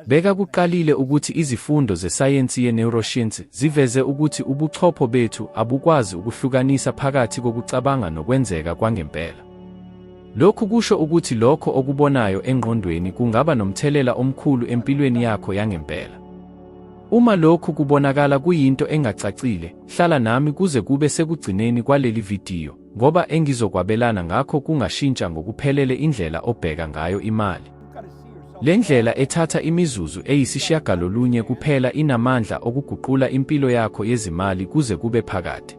Beka kuqalile ukuthi izifundo zesayensi ye-neuroscience ziveze ukuthi ubuchopho bethu abukwazi ukuhlukanisa phakathi kokucabanga nokwenzeka kwangempela. Lokhu kusho ukuthi lokho okubonayo engqondweni kungaba nomthelela omkhulu empilweni yakho yangempela. Uma lokhu kubonakala kuyinto engacacile, hlala nami kuze kube sekugcineni kwaleli vidiyo, ngoba engizokwabelana ngakho kungashintsha ngokuphelele indlela obheka ngayo imali. Le ndlela ethatha imizuzu eyisishiyagalolunye kuphela inamandla okuguqula impilo yakho yezimali kuze kube phakade.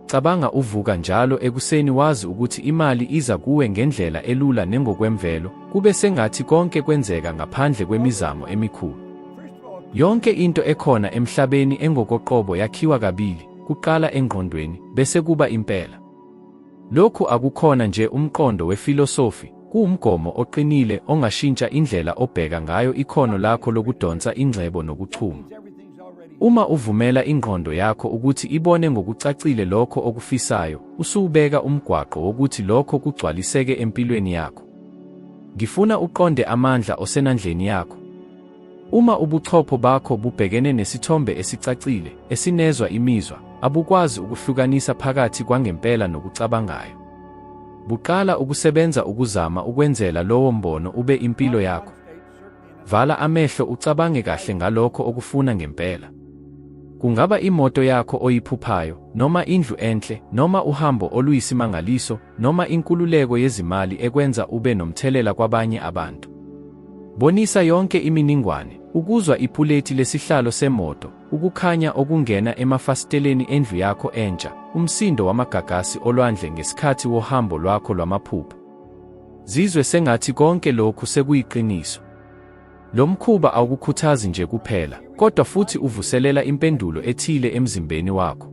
Cabanga uvuka njalo ekuseni wazi ukuthi imali iza kuwe ngendlela elula nengokwemvelo, kube sengathi konke kwenzeka ngaphandle kwemizamo emikhulu. Yonke into ekhona emhlabeni engokoqobo yakhiwa kabili, kuqala engqondweni, bese kuba impela. Lokhu akukhona nje umqondo wefilosofi, kuwumgomo oqinile ongashintsha indlela obheka ngayo ikhono lakho lokudonsa ingcebo nokuchuma. Uma uvumela ingqondo yakho ukuthi ibone ngokucacile lokho okufisayo, usubeka umgwaqo wokuthi lokho kugcwaliseke empilweni yakho. Ngifuna uqonde amandla osenandleni yakho. Uma ubuchopho bakho bubhekene nesithombe esicacile, esinezwa imizwa, abukwazi ukuhlukanisa phakathi kwangempela nokucabangayo. Buqala ukusebenza ukuzama ukwenzela lowo mbono ube impilo yakho. Vala amehlo ucabange kahle ngalokho okufuna ngempela. Kungaba imoto yakho oyiphuphayo, noma indlu enhle, noma uhambo oluyisimangaliso, noma inkululeko yezimali ekwenza ube nomthelela kwabanye abantu. Bonisa yonke iminingwane, ukuzwa iphulethi lesihlalo semoto, ukukhanya okungena emafasiteleni endlu yakho entsha, umsindo wamagagasi olwandle ngesikhathi wohambo lwakho lwamaphupho. Zizwe sengathi konke lokhu sekuyiqiniso. Lo mkhuba awukukhuthazi nje kuphela, kodwa futhi uvuselela impendulo ethile emzimbeni wakho.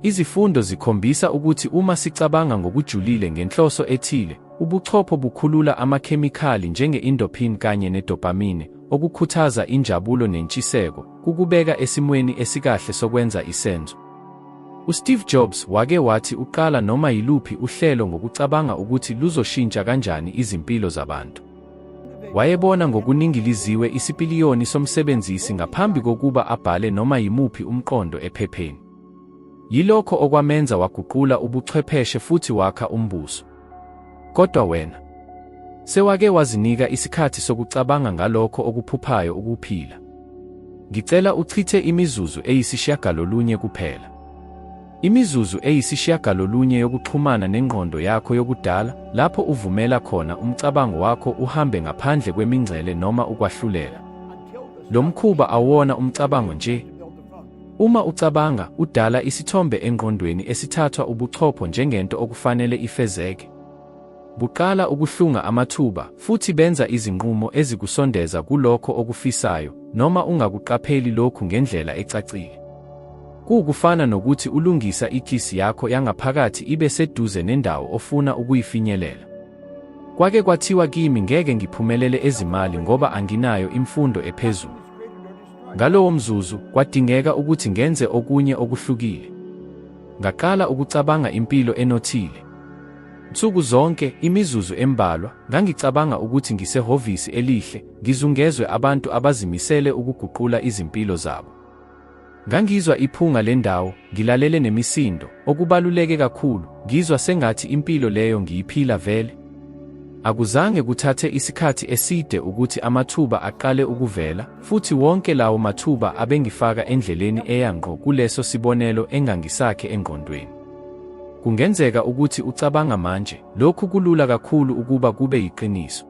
Izifundo zikhombisa ukuthi uma sicabanga ngokujulile ngenhloso ethile, ubuchopho bukhulula amakhemikhali njenge-endorphin kanye ne-dopamine, okukhuthaza injabulo nentshiseko, kukubeka esimweni esikahle sokwenza isenzo. USteve Jobs wake wathi uqala noma yiluphi uhlelo ngokucabanga ukuthi luzoshintsha kanjani izimpilo zabantu. Wayebona ngokuningiliziwe isipiliyoni somsebenzisi ngaphambi kokuba abhale noma yimuphi umqondo ephepheni. Yilokho okwamenza waguqula ubuchwepheshe futhi wakha umbuso. Kodwa wena, sewake wazinika isikhathi sokucabanga ngalokho okuphuphayo ukuphila? Ngicela uchithe imizuzu eyisishiyagalolunye kuphela. Imizuzu eyisishiyagalolunye yokuxhumana nengqondo yakho yokudala, lapho uvumela khona umcabango wakho uhambe ngaphandle kwemingcele noma ukwahlulela. Lo mkhuba awona umcabango nje. Uma ucabanga, udala isithombe engqondweni esithathwa ubuchopho njengento okufanele ifezeke. Buqala ukuhlunga amathuba, futhi benza izinqumo ezikusondeza kulokho okufisayo, noma ungakuqapheli lokhu ngendlela ecacile. Kukufana nokuthi ulungisa ikhisi yakho yangaphakathi ibe seduze nendawo ofuna ukuyifinyelela. Kwake kwathiwa kimi ngeke ngiphumelele ezimali ngoba anginayo imfundo ephezulu. Ngalowo mzuzu, kwadingeka ukuthi ngenze okunye okuhlukile. Ngaqala ukucabanga impilo enothile. Nsuku zonke, imizuzu embalwa, ngangicabanga ukuthi ngisehhovisi elihle, ngizungezwe abantu abazimisele ukuguqula izimpilo zabo. Ngangizwa iphunga lendawo, ngilalele nemisindo, okubaluleke kakhulu, ngizwa sengathi impilo leyo ngiyiphila vele. Akuzange kuthathe isikhathi eside ukuthi amathuba aqale ukuvela, futhi wonke lawo mathuba abengifaka endleleni eyangqo kuleso sibonelo engangisakhe engqondweni. Kungenzeka ukuthi ucabanga manje, lokhu kulula kakhulu ukuba kube yiqiniso.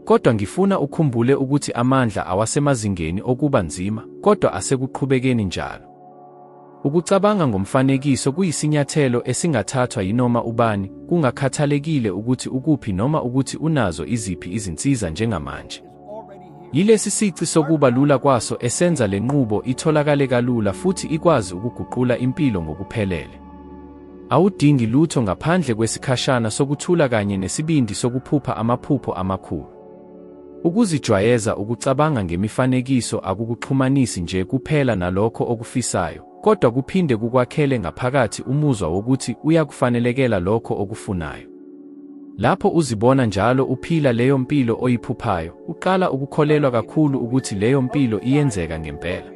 Kodwa ngifuna ukhumbule ukuthi amandla awasemazingeni okuba nzima, kodwa asekuqhubekeni njalo. Ukucabanga ngomfanekiso kuyisinyathelo esingathathwa yinoma ubani, kungakhathalekile ukuthi ukuphi noma ukuthi unazo iziphi izinsiza njengamanje. Yilesi sici sokuba lula kwaso esenza le nqubo itholakale kalula futhi ikwazi ukuguqula impilo ngokuphelele. Awudingi lutho ngaphandle kwesikhashana sokuthula kanye nesibindi sokuphupha amaphupho amakhulu. Ukuzijwayeza ukucabanga ngemifanekiso akukuxhumanisi nje kuphela nalokho okufisayo, kodwa kuphinde kukwakhele ngaphakathi umuzwa wokuthi uyakufanelekela lokho okufunayo. Lapho uzibona njalo uphila leyo mpilo oyiphuphayo, uqala ukukholelwa kakhulu ukuthi leyo mpilo iyenzeka ngempela.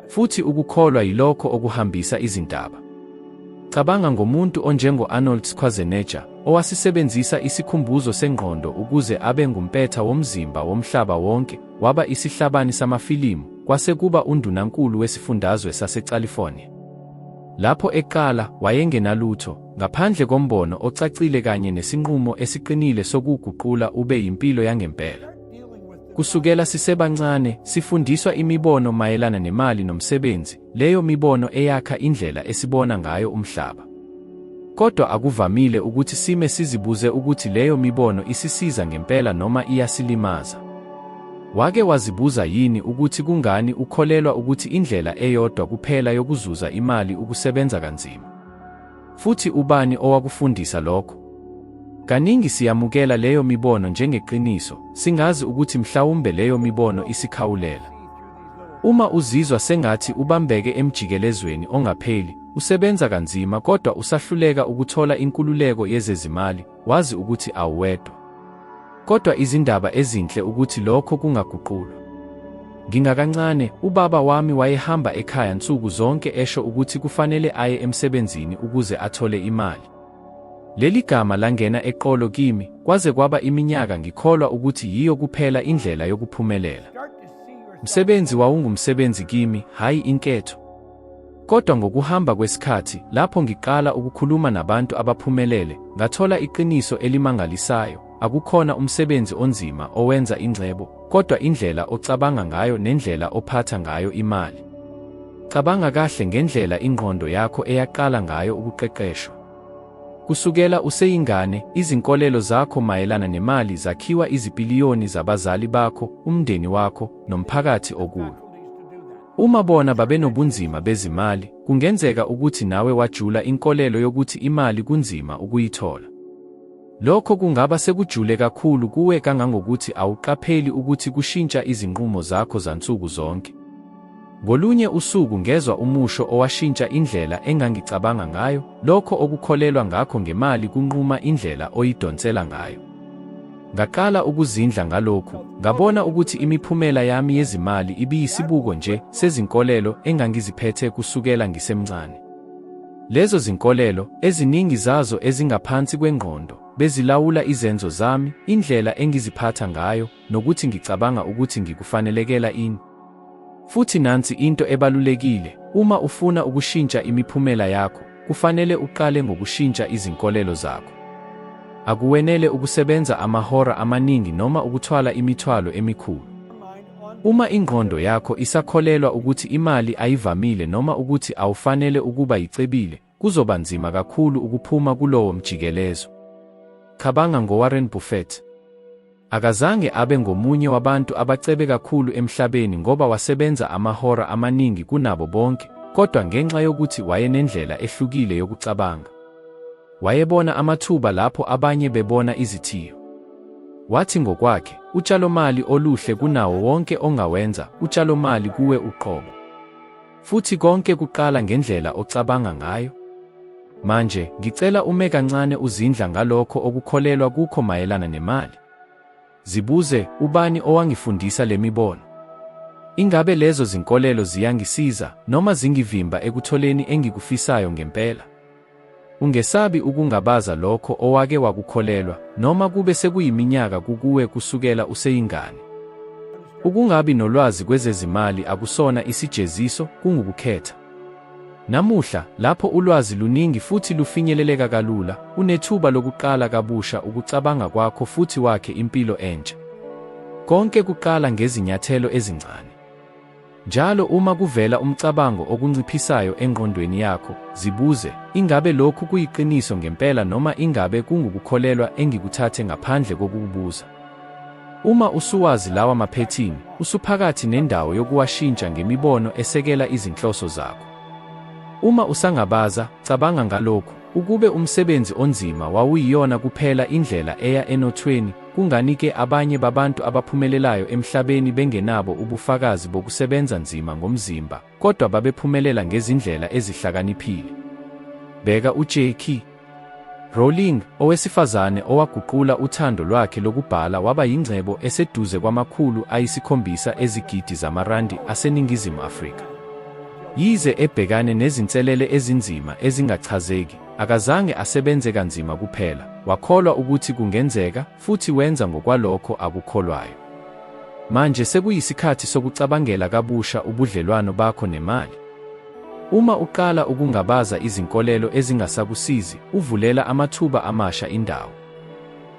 Futhi ukukholwa yilokho okuhambisa izindaba. Cabanga ngomuntu onjengo-Arnold Schwarzenegger, owasisebenzisa isikhumbuzo sengqondo ukuze abe ngumpetha womzimba womhlaba wonke, waba isihlabani samafilimu, kwase kuba undunankulu wesifundazwe saseCalifornia. Lapho eqala, wayengenalutho, ngaphandle kombono ocacile kanye nesinqumo esiqinile sokuguqula ube yimpilo yangempela. Kusukela sisebancane, sifundiswa imibono mayelana nemali nomsebenzi, leyo mibono eyakha indlela esibona ngayo umhlaba. Kodwa akuvamile ukuthi sime sizibuze ukuthi leyo mibono isisiza ngempela noma iyasilimaza. Wake wazibuza yini ukuthi kungani ukholelwa ukuthi indlela eyodwa kuphela yokuzuza imali ukusebenza kanzima? Futhi ubani owakufundisa lokho? Kaningi siyamukela leyo mibono njengeqiniso, singazi ukuthi mhlawumbe leyo mibono isikhawulela. Uma uzizwa sengathi ubambeke emjikelezweni ongapheli, usebenza kanzima kodwa usahluleka ukuthola inkululeko yezezimali, wazi ukuthi awuwedwa. Kodwa izindaba ezinhle ukuthi lokho kungaguqulwa. Ngingakancane, ubaba wami wayehamba ekhaya nsuku zonke esho ukuthi kufanele aye emsebenzini ukuze athole imali. Leli gama langena eqolo kimi, kwaze kwaba iminyaka ngikholwa ukuthi yiyo kuphela indlela yokuphumelela. Umsebenzi wawungumsebenzi kimi, hayi inketho. Kodwa ngokuhamba kwesikhathi, lapho ngiqala ukukhuluma nabantu abaphumelele, ngathola iqiniso elimangalisayo. Akukhona umsebenzi onzima owenza ingcebo, kodwa indlela ocabanga ngayo nendlela ophatha ngayo imali. Cabanga kahle ngendlela ingqondo yakho eyaqala ngayo ukuqeqeshwa. Kusukela useyingane, izinkolelo zakho mayelana nemali zakhiwa izipiliyoni zabazali bakho, umndeni wakho, nomphakathi okuwo. Uma bona babenobunzima bezimali, kungenzeka ukuthi nawe wajula inkolelo yokuthi imali kunzima ukuyithola. Lokho kungaba sekujule kakhulu kuwe kangangokuthi awuqapheli ukuthi kushintsha izinqumo zakho zansuku zonke. Ngolunye usuku ngezwa umusho owashintsha indlela engangicabanga ngayo, lokho okukholelwa ngakho ngemali kunquma indlela oyidonsela ngayo. Ngaqala ukuzindla ngalokhu, ngabona ukuthi imiphumela yami yezimali ibiyisibuko nje sezinkolelo engangiziphethe kusukela ngisemncane. Lezo zinkolelo, eziningi zazo ezingaphansi kwengqondo, bezilawula izenzo zami, indlela engiziphatha ngayo, nokuthi ngicabanga ukuthi ngikufanelekela ini. Futhi nansi into ebalulekile, uma ufuna ukushintsha imiphumela yakho, kufanele uqale ngokushintsha izinkolelo zakho. Akuwenele ukusebenza amahora amaningi noma ukuthwala imithwalo emikhulu. Uma ingqondo yakho isakholelwa ukuthi imali ayivamile noma ukuthi awufanele ukuba yicebile, kuzoba nzima kakhulu ukuphuma kulowo mjikelezo. Cabanga ngoWarren Buffett. Akazange abe ngomunye wabantu abacebe kakhulu emhlabeni ngoba wasebenza amahora amaningi kunabo bonke, kodwa ngenxa yokuthi wayenendlela ehlukile yokucabanga. Wayebona amathuba lapho abanye bebona izithiyo. Wathi ngokwakhe, utshalomali oluhle kunawo wonke ongawenza, utshalomali kuwe uqobo. Futhi konke kuqala ngendlela ocabanga ngayo. Manje, ngicela ume kancane uzindla ngalokho okukholelwa kukho mayelana nemali. Zibuze, ubani owangifundisa le mibono? Ingabe lezo zinkolelo ziyangisiza noma zingivimba ekutholeni engikufisayo ngempela? Ungesabi ukungabaza lokho owake wakukholelwa, noma kube sekuyiminyaka kukuwe kusukela useyingane. Ukungabi nolwazi kwezezimali akusona isijeziso, kungukukhetha. Namuhla, lapho ulwazi luningi futhi lufinyeleleka kalula, unethuba lokuqala kabusha ukucabanga kwakho futhi wakhe impilo entsha. Konke kuqala ngezinyathelo ezincane. Njalo uma kuvela umcabango okunciphisayo engqondweni yakho, zibuze, ingabe lokhu kuyiqiniso ngempela noma ingabe kungukukholelwa engikuthathe ngaphandle kokukubuza. Uma usuwazi lawa maphethini, usuphakathi nendawo yokuwashintsha ngemibono esekela izinhloso zakho. Uma usangabaza, cabanga ngalokhu, ukube umsebenzi onzima wawuyiyona kuphela indlela eya enothweni, kunganike abanye babantu abaphumelelayo emhlabeni bengenabo ubufakazi bokusebenza nzima ngomzimba, kodwa babephumelela ngezindlela ezihlakaniphile. Bheka uJackie. Rowling, owesifazane owaguqula uthando lwakhe lokubhala waba yingcebo eseduze kwama700 ezigidi zamarandi aseNingizimu Afrika. Yize ebhekane nezinselele ezinzima ezingachazeki, akazange asebenze kanzima kuphela, wakholwa ukuthi kungenzeka futhi wenza ngokwalokho akukholwayo. Manje sekuyisikhathi sokucabangela kabusha ubudlelwano bakho nemali. Uma uqala ukungabaza izinkolelo ezingasakusizi, uvulela amathuba amasha indawo.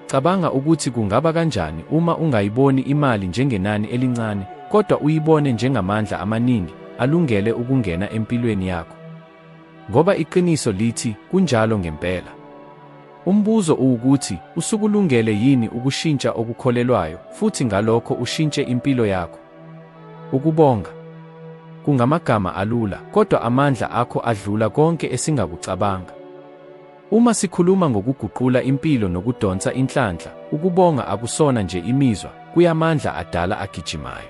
Cabanga ukuthi kungaba kanjani uma ungayiboni imali njengenani elincane, kodwa uyibone njengamandla amaningi alungele ukungena empilweni yakho. Ngoba iqiniso lithi kunjalo ngempela. Umbuzo ukuthi usukulungele yini ukushintsha okukholelwayo futhi ngalokho ushintshe impilo yakho. Ukubonga kungamagama alula, kodwa amandla akho adlula konke esingakucabanga. Uma sikhuluma ngokuguqula impilo nokudonsa inhlanhla, ukubonga akusona nje imizwa, kuyamandla adala agijimayo.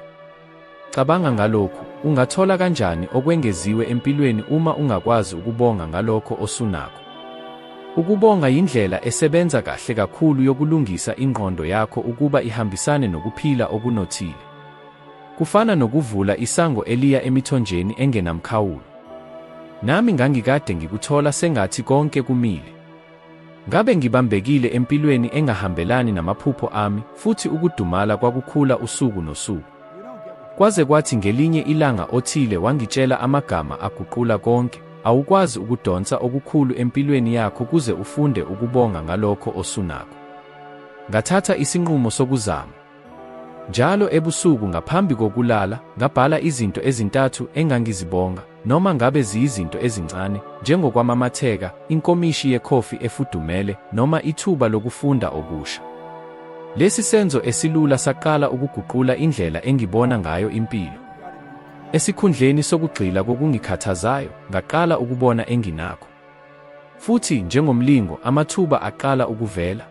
Cabanga ngalokhu, ungathola kanjani okwengeziwe empilweni uma ungakwazi ukubonga ngalokho osunakho? Ukubonga yindlela esebenza kahle kakhulu yokulungisa ingqondo yakho ukuba ihambisane nokuphila okunothile. Kufana nokuvula isango eliya emithonjeni engenamkhawulo. Nami ngangikade ngikuthola sengathi konke kumile. Ngabe ngibambekile empilweni engahambelani namaphupho ami, futhi ukudumala kwakukhula usuku nosuku. Kwaze kwathi ngelinye ilanga othile wangitshela amagama aguqula konke, awukwazi ukudonsa okukhulu empilweni yakho kuze ufunde ukubonga ngalokho osunakho. Ngathatha isinqumo sokuzama. Njalo ebusuku ngaphambi kokulala, ngabhala izinto ezintathu engangizibonga, noma ngabe ziyizinto ezincane, njengokwamamatheka, inkomishi yekhofi efudumele, noma ithuba lokufunda okusha. Lesi senzo esilula saqala ukuguqula indlela engibona ngayo impilo. Esikhundleni sokugxila kokungikhathazayo, ngaqala ukubona enginakho. Futhi njengomlingo amathuba aqala ukuvela.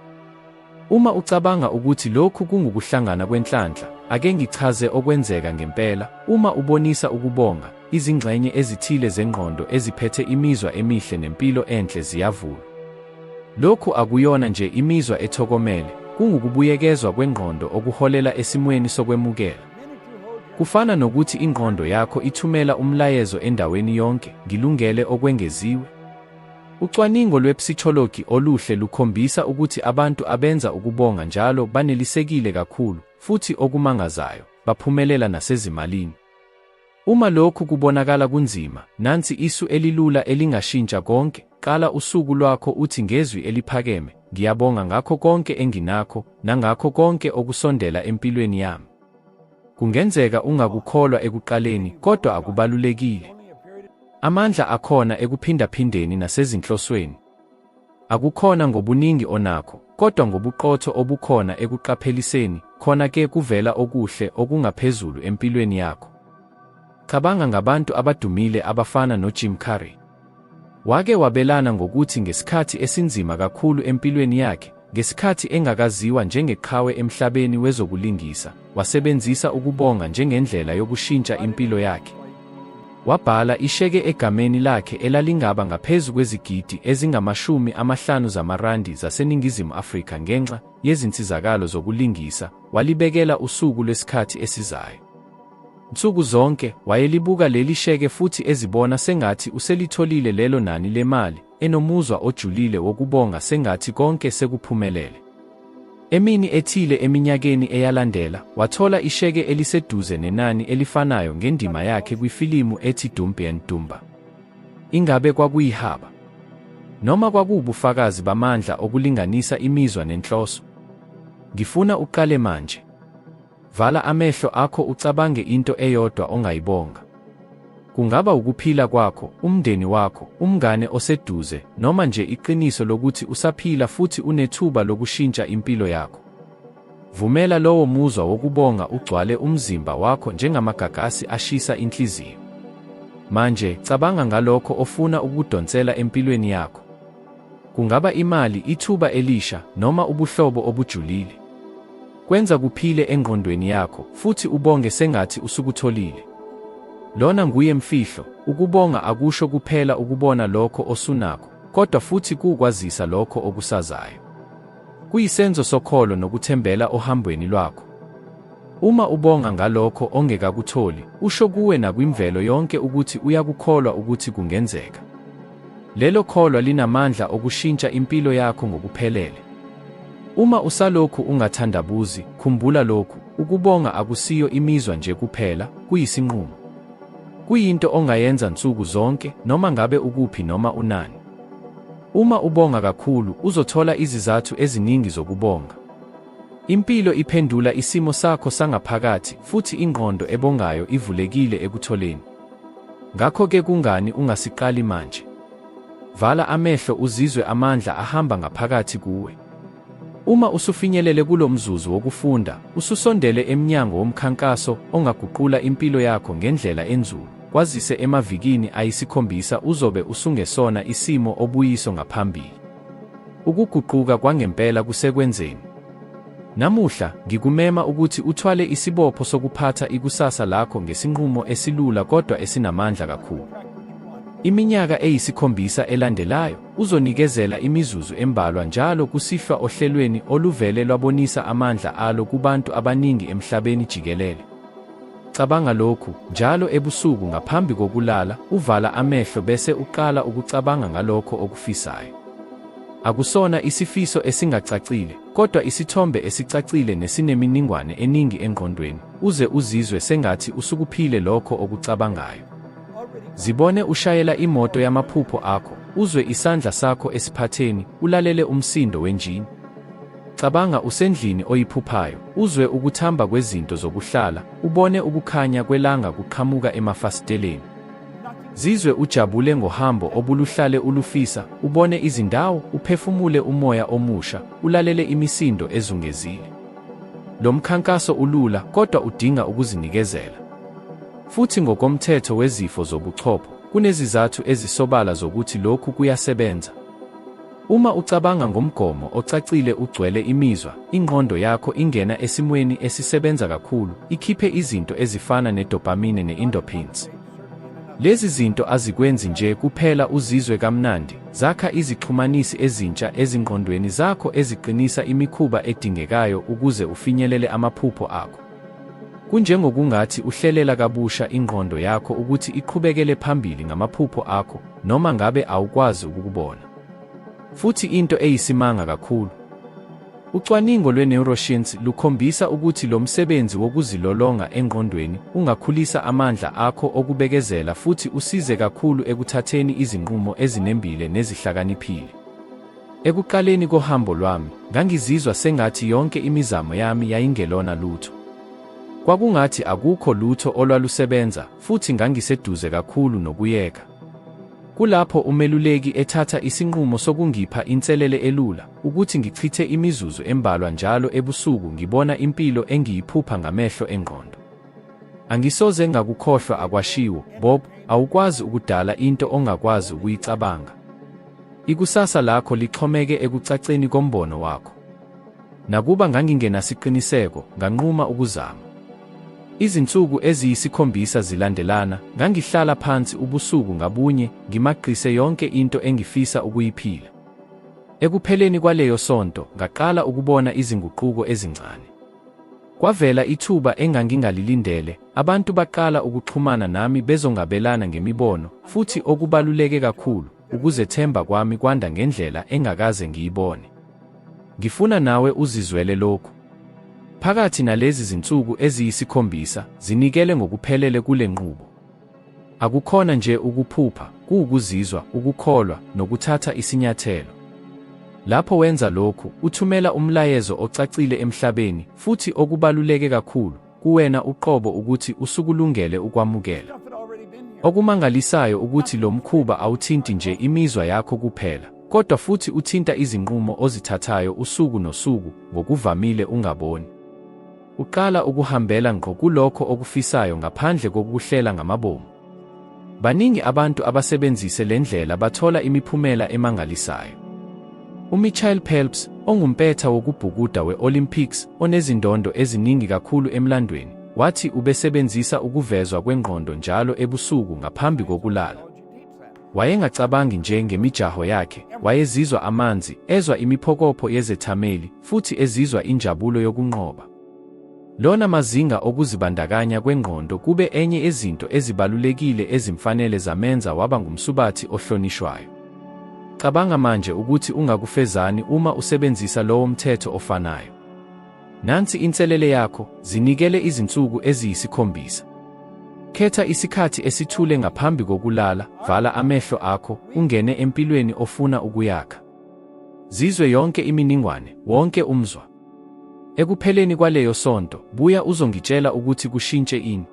Uma ucabanga ukuthi lokhu kungukuhlangana kwenhlanhla, ake ngichaze okwenzeka ngempela. Uma ubonisa ukubonga, izingxenye ezithile zengqondo eziphethe imizwa emihle nempilo enhle ziyavulwa. Lokhu akuyona nje imizwa ethokomele, kungukubuyekezwa kwengqondo okuholela esimweni sokwemukela. Kufana nokuthi ingqondo yakho ithumela umlayezo endaweni yonke, ngilungele okwengeziwe. Ucwaningo lwepsychology oluhle lukhombisa ukuthi abantu abenza ukubonga njalo banelisekile kakhulu, futhi okumangazayo, baphumelela nasezimalini. Uma lokhu kubonakala kunzima, nansi isu elilula elingashintsha konke. Qala usuku lwakho uthi ngezwi eliphakeme, ngiyabonga ngakho konke enginakho, nangakho konke okusondela empilweni yami. Kungenzeka ungakukholwa ekuqaleni, kodwa akubalulekile. Amandla akhona ekuphindaphindeni nasezinhlosweni. Akukhona ngobuningi onakho, kodwa ngobuqotho obukhona ekuqapheliseni, khona-ke kuvela okuhle okungaphezulu empilweni yakho. Cabanga ngabantu abadumile abafana noJim Carrey. Wake wabelana ngokuthi ngesikhathi esinzima kakhulu empilweni yakhe, ngesikhathi engakaziwa njengeqhawe emhlabeni wezokulingisa, wasebenzisa ukubonga njengendlela yokushintsha impilo yakhe. Wabhala isheke egameni lakhe elalingaba ngaphezu kwezigidi ezingama50 zamarandi zaseNingizimu Afrika ngenxa yezinsizakalo zokulingisa, walibekela usuku lwesikhathi esizayo. Nsuku zonke wayelibuka leli sheke futhi ezibona sengathi uselitholile lelo nani lemali, enomuzwa ojulile wokubonga sengathi konke sekuphumelele. Emini ethile eminyakeni eyalandela, wathola isheke eliseduze nenani elifanayo ngendima yakhe kwifilimu ethi Dumb and Dumber. Ingabe kwakuyihaba? Noma kwakuwubufakazi bamandla okulinganisa imizwa nenhloso? Ngifuna uqale manje. Vala amehlo akho ucabange into eyodwa ongayibonga. Kungaba ukuphila kwakho, umndeni wakho, umngane oseduze, noma nje iqiniso lokuthi usaphila futhi unethuba lokushintsha impilo yakho. Vumela lowo muzwa wokubonga ugcwale umzimba wakho njengamagagasi ashisa inhliziyo. Manje cabanga ngalokho ofuna ukudonsela empilweni yakho. Kungaba imali, ithuba elisha, noma ubuhlobo obujulile. Kwenza kuphile engqondweni yakho futhi ubonge sengathi usukutholile. Lona nguye mfihlo. Ukubonga akusho kuphela ukubona lokho osunakho, kodwa futhi kuukwazisa lokho okusazayo. Kuyisenzo sokholo nokuthembela ohambweni lwakho. Uma ubonga ngalokho ongekakutholi, usho kuwe nakwimvelo yonke ukuthi uyakukholwa ukuthi kungenzeka. Lelo kholwa linamandla okushintsha impilo yakho ngokuphelele. Uma usalokhu ungathandabuzi, khumbula lokhu: ukubonga akusiyo imizwa nje kuphela, kuyisinqumo. Kuyinto ongayenza nsuku zonke, noma ngabe ukuphi noma unani. Uma ubonga kakhulu, uzothola izizathu eziningi zokubonga. Impilo iphendula isimo sakho sangaphakathi, futhi ingqondo ebongayo ivulekile ekutholeni. Ngakho-ke kungani ungasiqali manje? Vala amehlo uzizwe amandla ahamba ngaphakathi kuwe. Uma usufinyelele kulo mzuzu wokufunda, ususondele emnyango womkhankaso ongaguqula impilo yakho ngendlela enzulu. Kwazise emavikini ayisikhombisa uzobe usungesona isimo obuyiso ngaphambili. Ukuguquka kwangempela kusekwenzeni. Namuhla, ngikumema ukuthi uthwale isibopho sokuphatha ikusasa lakho ngesinqumo esilula kodwa esinamandla kakhulu. Iminyaka eyisikhombisa elandelayo, uzonikezela imizuzu embalwa njalo kusihlwa ohlelweni oluvele lwabonisa amandla alo kubantu abaningi emhlabeni jikelele. Cabanga lokhu: njalo ebusuku ngaphambi kokulala, uvala amehlo bese uqala ukucabanga ngalokho okufisayo. Akusona isifiso esingacacile, kodwa isithombe esicacile nesineminingwane eningi engqondweni, uze uzizwe sengathi usukuphile lokho okucabangayo. Zibone ushayela imoto yamaphupho akho, uzwe isandla sakho esiphatheni, ulalele umsindo wenjini. Cabanga usendlini oyiphuphayo, uzwe ukuthamba kwezinto zokuhlala, ubone ukukhanya kwelanga kuqhamuka emafasiteleni. Zizwe ujabule ngohambo obuluhlale ulufisa, ubone izindawo, uphefumule umoya omusha, ulalele imisindo ezungezile. Lo mkhankaso ulula, kodwa udinga ukuzinikezela. Futhi ngokomthetho wezifo zobuchopho, kunezizathu ezisobala zokuthi lokhu kuyasebenza. Uma ucabanga ngomgomo ocacile ugcwele imizwa, ingqondo yakho ingena esimweni esisebenza kakhulu, ikhiphe izinto ezifana nedopamine ne-endorphins. Lezi zinto azikwenzi nje kuphela uzizwe kamnandi, zakha izixhumanisi ezintsha ezingqondweni zakho eziqinisa imikhuba edingekayo ukuze ufinyelele amaphupho akho. Kunjengokungathi uhlelela kabusha ingqondo yakho ukuthi iqhubekele phambili ngamaphupho akho, noma ngabe awukwazi ukukubona. Futhi into eyisimanga kakhulu: ucwaningo lwe-neuroscience lukhombisa ukuthi lo msebenzi wokuzilolonga engqondweni ungakhulisa amandla akho okubekezela futhi usize kakhulu ekuthatheni izinqumo ezinembile nezihlakaniphile. Ekuqaleni kohambo lwami, ngangizizwa sengathi yonke imizamo yami yayingelona lutho. Kwakungathi akukho lutho olwalusebenza, futhi ngangiseduze kakhulu nokuyeka. Kulapho umeluleki ethatha isinqumo sokungipha inselele elula, ukuthi ngichithe imizuzu embalwa njalo ebusuku ngibona impilo engiyiphupha ngamehlo engqondo. Angisoze ngakukhohlwa akwashiwo, Bob, awukwazi ukudala into ongakwazi ukuyicabanga. Ikusasa lakho lixhomeke ekucaceni kombono wakho. Nakuba ngangingenasiqiniseko, nganquma ukuzama. Izinsuku eziyisikhombisa zilandelana, ngangihlala phansi ubusuku ngabunye, ngimaqise yonke into engifisa ukuyiphila. Ekupheleni kwaleyo sonto, ngaqala ukubona izinguquko ezincane. Kwavela ithuba engangingalilindele, abantu baqala ukuxhumana nami bezongabelana ngemibono, futhi okubaluleke kakhulu, ukuzethemba kwami kwanda ngendlela engakaze ngiyibone. Ngifuna nawe uzizwele lokhu. Phakathi nalezi zinsuku eziyisikhombisa, zinikele ngokuphelele kule nqubo. Akukhona nje ukuphupha, kuwukuzizwa, ukukholwa, nokuthatha isinyathelo. Lapho wenza lokhu, uthumela umlayezo ocacile emhlabeni, futhi okubaluleke kakhulu, kuwena uqobo ukuthi usukulungele ukwamukela. Okumangalisayo ukuthi lo mkhuba awuthinti nje imizwa yakho kuphela, kodwa futhi uthinta izinqumo ozithathayo usuku nosuku, ngokuvamile ungaboni. Uqala ukuhambela ngqo kulokho okufisayo ngaphandle kokuhlela ngamabomu. Baningi abantu abasebenzise le ndlela bathola imiphumela emangalisayo. UMichael Phelps, ongumpetha wokubhukuda we-Olympics, onezindondo eziningi kakhulu emlandweni, wathi ubesebenzisa ukuvezwa kwengqondo njalo ebusuku ngaphambi kokulala. Wayengacabangi nje ngemijaho yakhe, wayezizwa amanzi, ezwa imiphokopho yezethameli, futhi ezizwa injabulo yokunqoba. Lona mazinga okuzibandakanya kwengqondo kube enye yezinto ezibalulekile ezimfanele zamenza waba ngumsubathi ohlonishwayo. Cabanga manje ukuthi ungakufezani uma usebenzisa lowo mthetho ofanayo. Nansi inselele yakho, zinikele izinsuku eziyisikhombisa. Khetha isikhathi esithule ngaphambi kokulala, vala amehlo akho, ungene empilweni ofuna ukuyakha. Zizwe yonke imininingwane, wonke umzwa. Ekupheleni kwaleyo sonto, buya uzongitshela ukuthi kushintshe ini.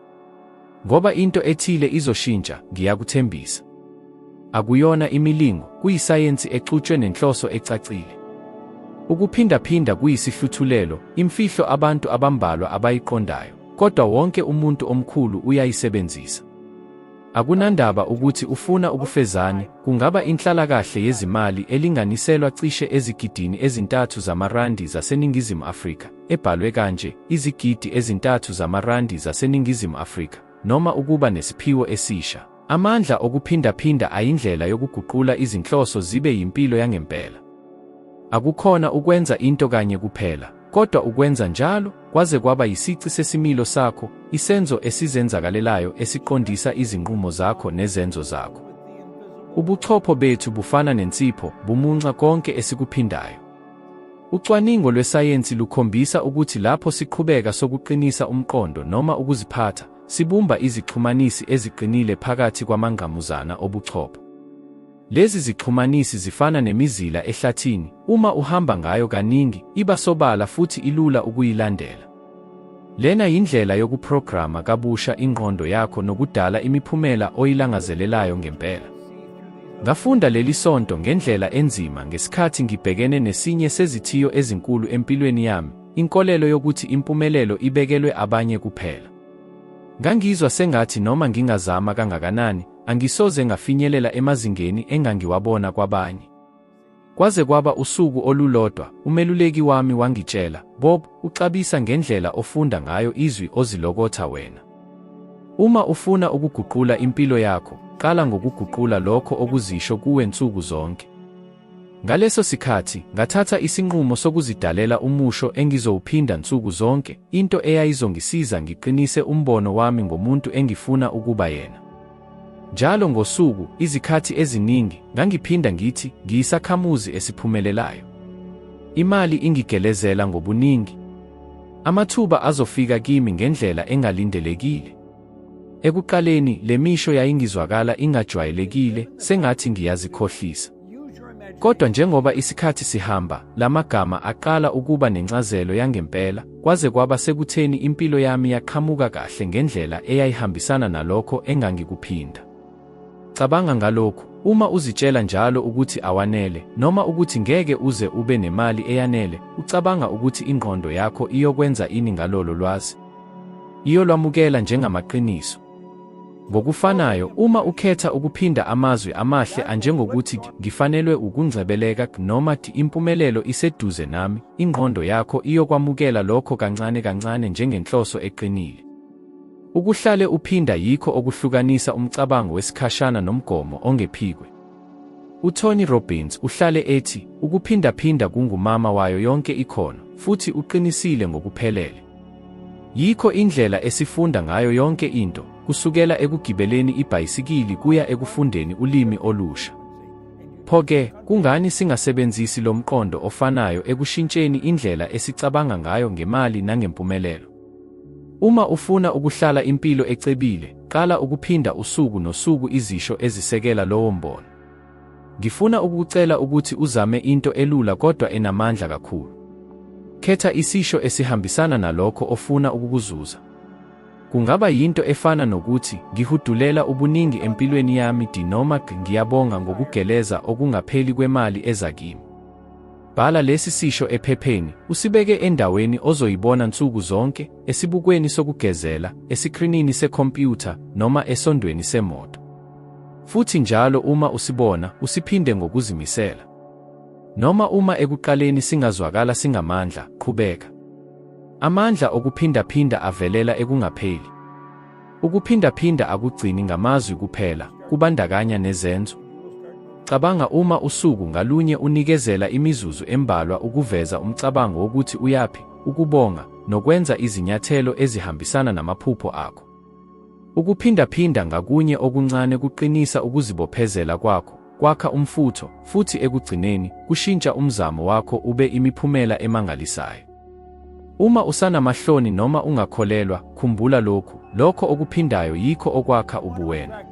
Ngoba into ethile izoshintsha, ngiyakuthembisa. Akuyona imilingo, kuyisayensi exutshwe nenhloso ecacile. Ukuphindaphinda kuyisihluthulelo, imfihlo abantu abambalwa abayiqondayo, kodwa wonke umuntu omkhulu uyayisebenzisa. Akunandaba ukuthi ufuna ukufezani, kungaba inhlalakahle yezimali elinganiselwa cishe ezigidini ezintathu zamarandi zaseNingizimu Afrika, ebhalwe kanje, izigidi ezintathu zamarandi zaseNingizimu Afrika, noma ukuba nesiphiwo esisha. Amandla okuphindaphinda ayindlela yokuguqula izinhloso zibe yimpilo yangempela. Akukhona ukwenza into kanye kuphela, kodwa ukwenza njalo, kwaze kwaba yisici sesimilo sakho, isenzo esizenzakalelayo esiqondisa izinqumo zakho nezenzo zakho. Ubuchopho bethu bufana nensipho, bumunca konke esikuphindayo. Ucwaningo lwesayensi lukhombisa ukuthi lapho siqhubeka sokuqinisa umqondo noma ukuziphatha, sibumba izixhumanisi eziqinile phakathi kwamangqamuzana obuchopho. Lezi zixhumanisi zifana nemizila ehlathini, uma uhamba ngayo kaningi, iba sobala futhi ilula ukuyilandela. Lena yindlela yokuprograma kabusha ingqondo yakho nokudala imiphumela oyilangazelelayo ngempela. Ngafunda leli sonto ngendlela enzima ngesikhathi ngibhekene nesinye sezithiyo ezinkulu empilweni yami, inkolelo yokuthi impumelelo ibekelwe abanye kuphela. Ngangizwa sengathi noma ngingazama kangakanani, angisoze ngafinyelela emazingeni engangiwabona kwabanye. Kwaze kwaba usuku olulodwa, umeluleki wami wangitshela, "Bob, ucabisa ngendlela ofunda ngayo izwi ozilokotha wena. Uma ufuna ukuguqula impilo yakho, qala ngokuguqula lokho okuzisho kuwe nsuku zonke." Ngaleso sikhathi, ngathatha isinqumo sokuzidalela umusho engizowuphinda nsuku zonke, into eyayizongisiza ngiqinise umbono wami ngomuntu engifuna ukuba yena. Njalo ngosuku, izikhathi eziningi, ngangiphinda ngithi, ngiyisakhamuzi esiphumelelayo. Imali ingigelezela ngobuningi. Amathuba azofika kimi ngendlela engalindelekile. Ekuqaleni, le misho yayingizwakala ingajwayelekile, sengathi ngiyazikhohlisa. Kodwa njengoba isikhathi sihamba, lamagama aqala ukuba nencazelo yangempela, kwaze kwaba sekutheni impilo yami yaqhamuka kahle ngendlela eyayihambisana nalokho engangikuphinda. Cabanga ngalokhu, uma uzitshela njalo ukuthi awanele, noma ukuthi ngeke uze ube nemali eyanele, ucabanga ukuthi ingqondo yakho iyokwenza ini ngalolo lwazi? Iyolwamukela njengamaqiniso. Ngokufanayo, uma ukhetha ukuphinda amazwi amahle anjengokuthi ngifanelwe ukungcebeleka noma impumelelo iseduze nami, ingqondo yakho iyokwamukela lokho kancane kancane njengenhloso eqinile. Ukuhlale uphinda yikho okuhlukanisa umcabango wesikhashana nomgomo ongephikwe. UTony Robbins uhlale ethi, ukuphindaphinda kungumama wayo yonke ikhono, futhi uqinisile ngokuphelele. Yikho indlela esifunda ngayo yonke into, kusukela ekugibeleni ibhayisikili kuya ekufundeni ulimi olusha. Pho-ke, kungani singasebenzisi lo mqondo ofanayo ekushintsheni indlela esicabanga ngayo ngemali nangempumelelo? Uma ufuna ukuhlala impilo ecebile, qala ukuphinda usuku nosuku izisho ezisekela lowo mbono. Ngifuna ukukucela ukuthi uzame into elula kodwa enamandla kakhulu. Khetha isisho esihambisana nalokho ofuna ukukuzuza. Kungaba yinto efana nokuthi, ngihudulela ubuningi empilweni yami noma ngiyabonga ngokugeleza okungapheli kwemali eza kimi. Bhala lesi sisho ephepheni, usibeke endaweni ozoyibona nsuku zonke, esibukweni sokugezela, esikrinini sekhompyutha, noma esondweni semoto. Futhi njalo uma usibona, usiphinde ngokuzimisela. Noma uma ekuqaleni singazwakala singamandla, qhubeka. Amandla okuphindaphinda avelela ekungapheli. Ukuphindaphinda akugcini ngamazwi kuphela, kubandakanya nezenzo. Cabanga uma usuku ngalunye unikezela imizuzu embalwa ukuveza umcabango wokuthi uyaphi, ukubonga, nokwenza izinyathelo ezihambisana namaphupho akho. Ukuphindaphinda ngakunye okuncane kuqinisa ukuzibophezela kwakho, kwakha umfutho, futhi ekugcineni, kushintsha umzamo wakho ube imiphumela emangalisayo. Uma usanamahloni noma ungakholelwa, khumbula lokho okuphindayo yikho okwakha ubuwena.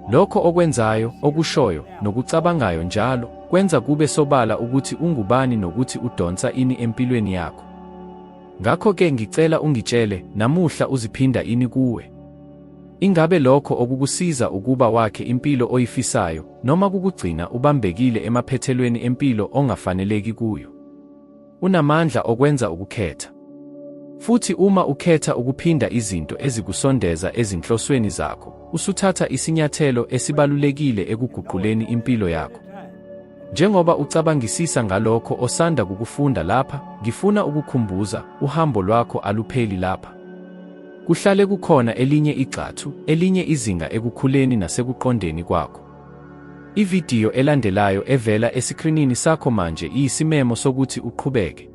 Lokho okwenzayo, okushoyo, nokucabangayo njalo, kwenza kube sobala ukuthi ungubani nokuthi udonsa ini empilweni yakho. Ngakho-ke ngicela ungitshele, namuhla uziphinda ini kuwe? Ingabe lokho okukusiza ukuba wakhe impilo oyifisayo, noma kukugcina ubambekile emaphethelweni empilo ongafaneleki kuyo? Unamandla okwenza ukukhetha. Futhi uma ukhetha ukuphinda izinto ezikusondeza ezinhlosweni zakho, usuthatha isinyathelo esibalulekile ekuguquleni impilo yakho. Njengoba ucabangisisa ngalokho osanda kukufunda lapha, ngifuna ukukhumbuza, uhambo lwakho alupheli lapha. Kuhlale kukhona elinye igxathu, elinye izinga ekukhuleni nasekuqondeni kwakho. Ividiyo elandelayo evela esikrinini sakho manje iyisimemo sokuthi uqhubeke.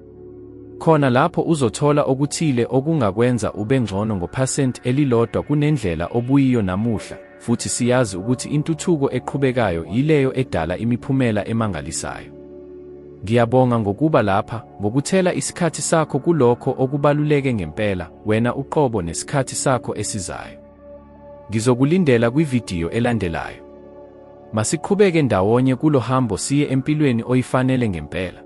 Khona lapho uzothola okuthile okungakwenza ube ngcono ngo% elilodwa kunendlela obuyiyo namuhla, futhi siyazi ukuthi intuthuko eqhubekayo yileyo edala imiphumela emangalisayo. Ngiyabonga ngokuba lapha, ngokuthela isikhathi sakho kulokho okubaluleke ngempela, wena uqobo nesikhathi sakho esizayo. Ngizokulindela kwividiyo elandelayo. Masiqhubeke ndawonye kulo hambo siye empilweni oyifanele ngempela.